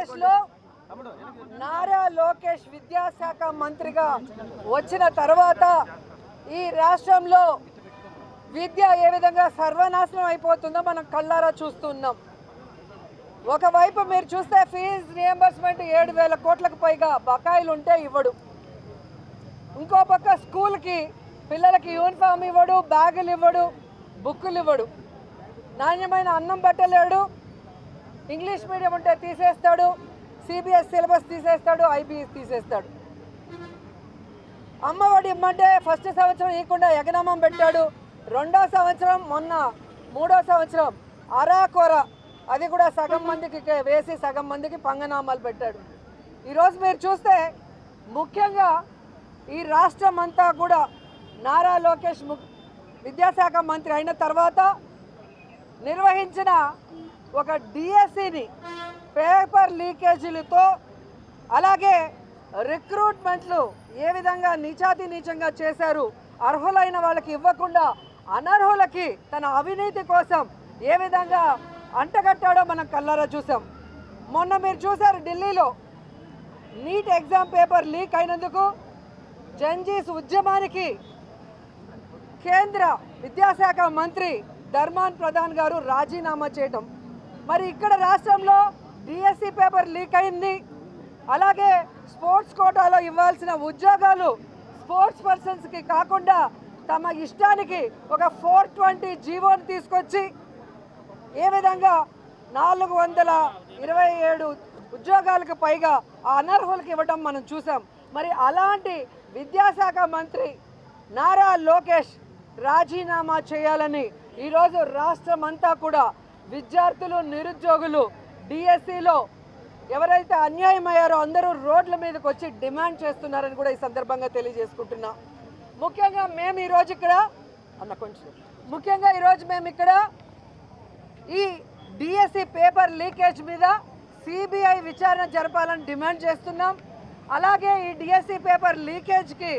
ఆంధ్రప్రదేశ్ లో నారా లోకేష్ విద్యాశాఖ మంత్రిగా వచ్చిన తర్వాత ఈ రాష్ట్రంలో విద్య ఏ విధంగా సర్వనాశనం అయిపోతుందో మనం కళ్ళారా చూస్తున్నాం. ఒకవైపు మీరు చూస్తే ఫీజు రియంబర్స్మెంట్ 7,000 కోట్లకు పైగా బకాయిలు ఉంటే ఇవ్వడు. ఇంకో పక్క స్కూల్కి పిల్లలకి యూనిఫామ్ ఇవ్వడు, బ్యాగులు ఇవ్వడు, బుక్కులు ఇవ్వడు, నాణ్యమైన అన్నం పెట్టలేడు, ఇంగ్లీష్ మీడియం ఉంటే తీసేస్తాడు, సిబిఎస్ సిలబస్ తీసేస్తాడు, ఐబీఎస్ తీసేస్తాడు. అమ్మఒడి ఇమ్మంటే ఫస్ట్ సంవత్సరం ఇవ్వకుండా ఎగనామం పెట్టాడు. రెండో సంవత్సరం మొన్న 3వ సంవత్సరం అరాకొర అది కూడా సగం మందికి వేసి సగం మందికి పంగనామాలు పెట్టాడు. ఈరోజు మీరు చూస్తే ముఖ్యంగా ఈ రాష్ట్రం అంతా కూడా నారా లోకేష్ విద్యాశాఖ మంత్రి అయిన తర్వాత నిర్వహించిన ఒక డిఎస్సిని పేపర్ లీకేజీలతో అలాగే రిక్రూట్మెంట్లు ఏ విధంగా నీచాతి నీచంగా చేశారు, అర్హులైన వాళ్ళకి ఇవ్వకుండా అనర్హులకి తన అవినీతి కోసం ఏ విధంగా అంటగట్టాడో మనం కళ్ళారా చూసాం. మొన్న మీరు చూశారు ఢిల్లీలో నీట్ ఎగ్జామ్ పేపర్ లీక్ అయినందుకు జంజీస్ ఉద్యమానికి కేంద్ర విద్యాశాఖ మంత్రి ధర్మాన్ ప్రధాన్ గారు రాజీనామా చేయటం. మరి ఇక్కడ రాష్ట్రంలో డిఎస్సి పేపర్ లీక్ అయింది. అలాగే స్పోర్ట్స్ కోటాలో ఇవ్వాల్సిన ఉద్యోగాలు స్పోర్ట్స్ పర్సన్స్కి కాకుండా తమ ఇష్టానికి ఒక 420 జీవోని తీసుకొచ్చి ఏ విధంగా 427 ఉద్యోగాలకు పైగా ఆ అనర్హులకు ఇవ్వడం మనం చూసాం. మరి అలాంటి విద్యాశాఖ మంత్రి నారా లోకేష్ రాజీనామా చేయాలని ఈరోజు రాష్ట్రం అంతా కూడా విద్యార్థులు, నిరుద్యోగులు డిఎస్సిలో ఎవరైతే అన్యాయం అయ్యారో అందరూ రోడ్ల మీదకి వచ్చి డిమాండ్ చేస్తున్నారని కూడా ఈ సందర్భంగా తెలియజేసుకుంటున్నా. ముఖ్యంగా మేము ఈరోజు ఇక్కడ ఈ డిఎస్సి పేపర్ లీకేజ్ మీద సిబిఐ విచారణ జరపాలని డిమాండ్ చేస్తున్నాం. అలాగే ఈ డిఎస్సి పేపర్ లీకేజ్కి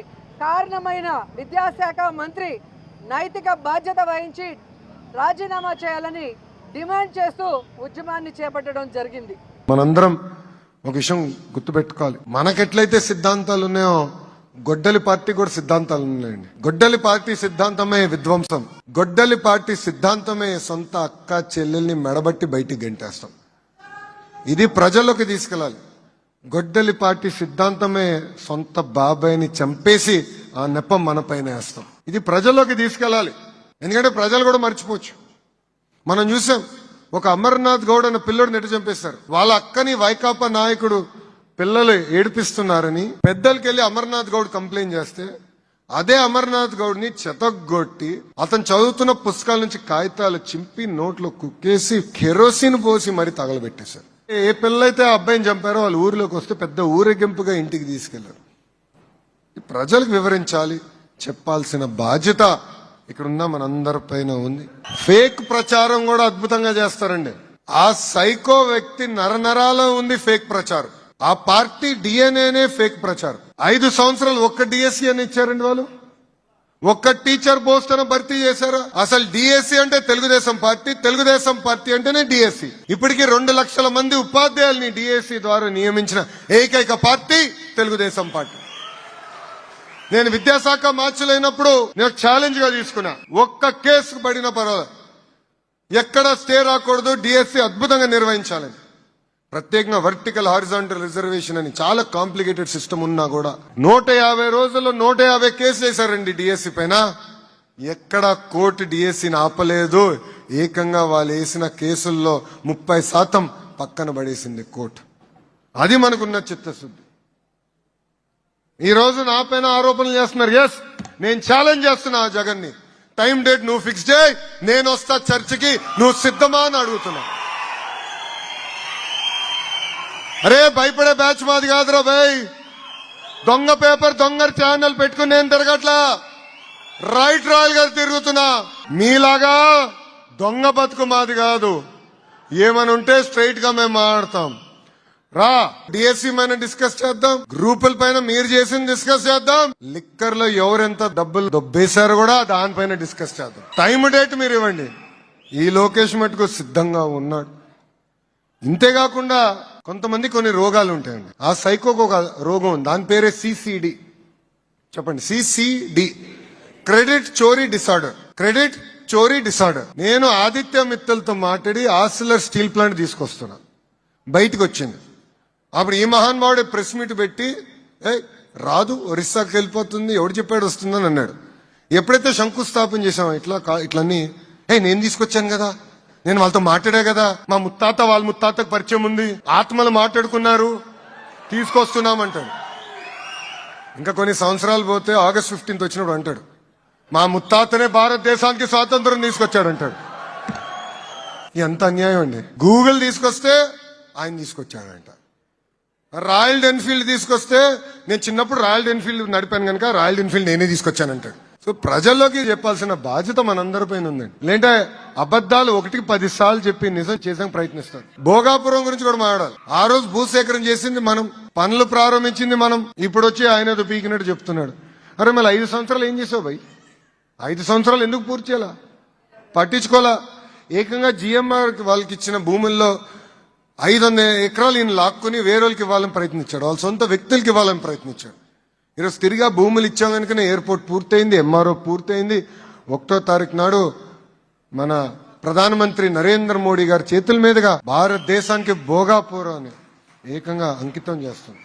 కారణమైన విద్యాశాఖ మంత్రి నైతిక బాధ్యత వహించి రాజీనామా చేయాలని డిమాండ్ చేస్తూ ఉద్యమాన్ని చేపట్టడం జరిగింది. మనందరం ఒక విషయం గుర్తుపెట్టుకోవాలి. మనకెట్లయితే సిద్ధాంతాలు ఉన్నాయో గొడ్డలి పార్టీ కూడా సిద్ధాంతాలు ఉన్నాయండి. గొడ్డలి పార్టీ సిద్ధాంతమే విధ్వంసం. గొడ్డలి పార్టీ సిద్ధాంతమే సొంత అక్క చెల్లెల్ని మెడబట్టి బయటికి గంటేస్తాం. ఇది ప్రజల్లోకి తీసుకెళ్ళాలి. గొడ్డలి పార్టీ సిద్ధాంతమే సొంత బాబాయిని చంపేసి ఆ నెపం మన పైన వేస్తాం. ఇది ప్రజల్లోకి తీసుకెళ్ళాలి. ఎందుకంటే ప్రజలు కూడా మర్చిపోవచ్చు. మనం చూసాం, ఒక అమర్నాథ్ గౌడ్ అన్న పిల్లడు నెట్టు చంపేశారు. వాళ్ళ అక్కని వైకాపా నాయకుడు పిల్లలు ఏడిపిస్తున్నారని పెద్దలకి వెళ్ళి అమర్నాథ్ గౌడ్ కంప్లైంట్ చేస్తే అదే అమర్నాథ్ గౌడ్ ని చెతగొట్టి అతను చదువుతున్న పుస్తకాల నుంచి కాగితాలు చింపి నోట్లో కుక్కేసి కెరోసిన్ పోసి మరి తగలబెట్టేశారు. ఏ పిల్లలైతే ఆ అబ్బాయిని చంపారో వాళ్ళు ఊరిలోకి వస్తే పెద్ద ఊరేగింపుగా ఇంటికి తీసుకెళ్లారు. ప్రజలకు వివరించాలి, చెప్పాల్సిన బాధ్యత ఇక్కడున్న మనందరి పైన ఉంది. ఫేక్ ప్రచారం కూడా అద్భుతంగా చేస్తారండి. ఆ సైకో వ్యక్తి నరనరాలో ఉంది ఫేక్ ప్రచారం. ఆ పార్టీ డిఎన్ఏనే ఫేక్ ప్రచారం. 5 సంవత్సరాలు ఒక్క డిఎస్సి అని ఇచ్చారండి. వాళ్ళు ఒక్క టీచర్ పోస్ట్ అని భర్తీ చేశారు. అసలు డిఎస్సి అంటే తెలుగుదేశం పార్టీ, తెలుగుదేశం పార్టీ అంటేనే డిఎస్సి. ఇప్పటికీ 2 లక్షల మంది ఉపాధ్యాయుల్ని డిఎస్సి ద్వారా నియమించిన ఏకైక పార్టీ తెలుగుదేశం పార్టీ. నేను విద్యాశాఖ మార్చలేనప్పుడు నేను ఛాలెంజ్ గా తీసుకున్నా, ఒక్క కేసు పడిన పర్వాలేదు, ఎక్కడ స్టే రాకూడదు, డిఎస్సి అద్భుతంగా నిర్వహించాలని. ప్రత్యేకంగా వర్టికల్ హారిజాంటల్ రిజర్వేషన్ అని చాలా కాంప్లికేటెడ్ సిస్టమ్ ఉన్నా కూడా 150 రోజుల్లో 150 కేసులు వేశారండి డిఎస్సి పైన. ఎక్కడ కోర్టు డిఎస్సిని ఆపలేదు. ఏకంగా వాళ్ళు వేసిన కేసుల్లో 30% పక్కన పడేసింది కోర్టు. అది మనకున్న చిత్తశుద్ధి. ఈ రోజు నా పైన ఆరోపణలు చేస్తున్నారు. ఎస్, నేను ఛాలెంజ్ చేస్తున్నా జగన్ ని. టైం డేట్ నువ్వు ఫిక్స్ చేయి, నేను వస్తా చర్చికి, నువ్వు సిద్ధమా అని అడుగుతున్నా. అరే భయపడే బ్యాచ్ మాది కాదురా భయ్. దొంగ పేపర్ దొంగ ఛానల్ పెట్టుకుని నేను తిరగట్లా, రైట్ రాయల్ గారు తిరుగుతున్నా. మీలాగా దొంగ బతుకు మాది కాదు. ఏమని ఉంటే స్ట్రైట్ గా మేము మాట్లాడతాం. రా, డిఎస్సి పైన డిస్కస్ చేద్దాం, గ్రూపుల పైన మీరు చేసింది డిస్కస్ చేద్దాం, లిక్కర్ లో ఎవరెంత డబ్బులు దొబ్బేశారో కూడా దానిపైన డిస్కస్ చేద్దాం. టైం డేట్ మీరు ఇవ్వండి. ఈ లోకేష్ మటుకు సిద్ధంగా ఉన్నాడు. ఇంతేకాకుండా కొంతమంది కొన్ని రోగాలు ఉంటాయండి. ఆ సైకోకు ఒక రోగం ఉంది, దాని పేరే సిసిడి. చెప్పండి, సిసిడి, క్రెడిట్ చోరీ డిసార్డర్. క్రెడిట్ చోరీ డిసార్డర్. నేను ఆదిత్య మిత్తల్తో మాట్లాడి ఆర్సిలర్ స్టీల్ ప్లాంట్ తీసుకొస్తున్నా, బయటకు వచ్చింది. అప్పుడు ఈ మహానుభావుడే ప్రెస్ మీట్ పెట్టి రాదు, ఒరిస్సాకి వెళ్ళిపోతుంది, ఎవడు చెప్పాడు వస్తుందని అన్నాడు. ఎప్పుడైతే శంకుస్థాపన చేసామో ఇట్లన్నీ నేను తీసుకొచ్చాను కదా, నేను వాళ్ళతో మాట్లాడా కదా, మా ముత్తాత వాళ్ళ ముత్తాతకు పరిచయం ఉంది, ఆత్మలు మాట్లాడుకున్నారు, తీసుకొస్తున్నామంటాడు. ఇంకా కొన్ని సంవత్సరాలు పోతే ఆగస్ట్ 15 వచ్చినప్పుడు అంటాడు, మా ముత్తాతనే భారతదేశానికి స్వాతంత్రం తీసుకొచ్చాడంటాడు. ఎంత అన్యాయం అండి. గూగుల్ తీసుకొస్తే ఆయన తీసుకొచ్చాడంట. రాయల్ ఎన్ఫీల్డ్ తీసుకొస్తే నేను చిన్నప్పుడు రాయల్ ఎన్ఫీల్డ్ నడిపాను కనుక రాయల్ ఎన్ఫీల్డ్ నేనే తీసుకొచ్చానంటాడు. సో ప్రజల్లోకి చెప్పాల్సిన బాధ్యత మనందరిపైన ఉందండి. లేదంటే అబద్ధాలు 1కి 10 సార్లు చెప్పి నిజం చేసాం ప్రయత్నిస్తారు. భోగాపురం గురించి కూడా మాట్లాడాలి. ఆ రోజు భూసేకరణ చేసింది మనం, పనులు ప్రారంభించింది మనం, ఇప్పుడు వచ్చి ఆయన ఏదో పీకినట్టు చెప్తున్నాడు. అరే మళ్ళీ 5 సంవత్సరాలు ఏం చేసావు భయ్? 5 సంవత్సరాలు ఎందుకు పూర్తి చేయాలా? పట్టించుకోవాలా? ఏకంగా జిఎంఆర్ వాళ్ళకి ఇచ్చిన భూముల్లో 500 ఎకరాలు ఈయన లాక్కుని వేరే వాళ్ళకి ఇవ్వాలని ప్రయత్నించాడు, వాళ్ళ సొంత వ్యక్తులకి ఇవ్వాలని ప్రయత్నించాడు. ఈరోజు తిరిగా భూములు ఇచ్చాం కనుకనే ఎయిర్పోర్ట్ పూర్తయింది, ఎంఆర్ఓ పూర్తయింది. 1వ తారీఖు నాడు మన ప్రధానమంత్రి నరేంద్ర మోడీ గారి చేతుల మీదుగా భారతదేశానికి భోగాపురాన్ని ఏకంగా అంకితం చేస్తుంది.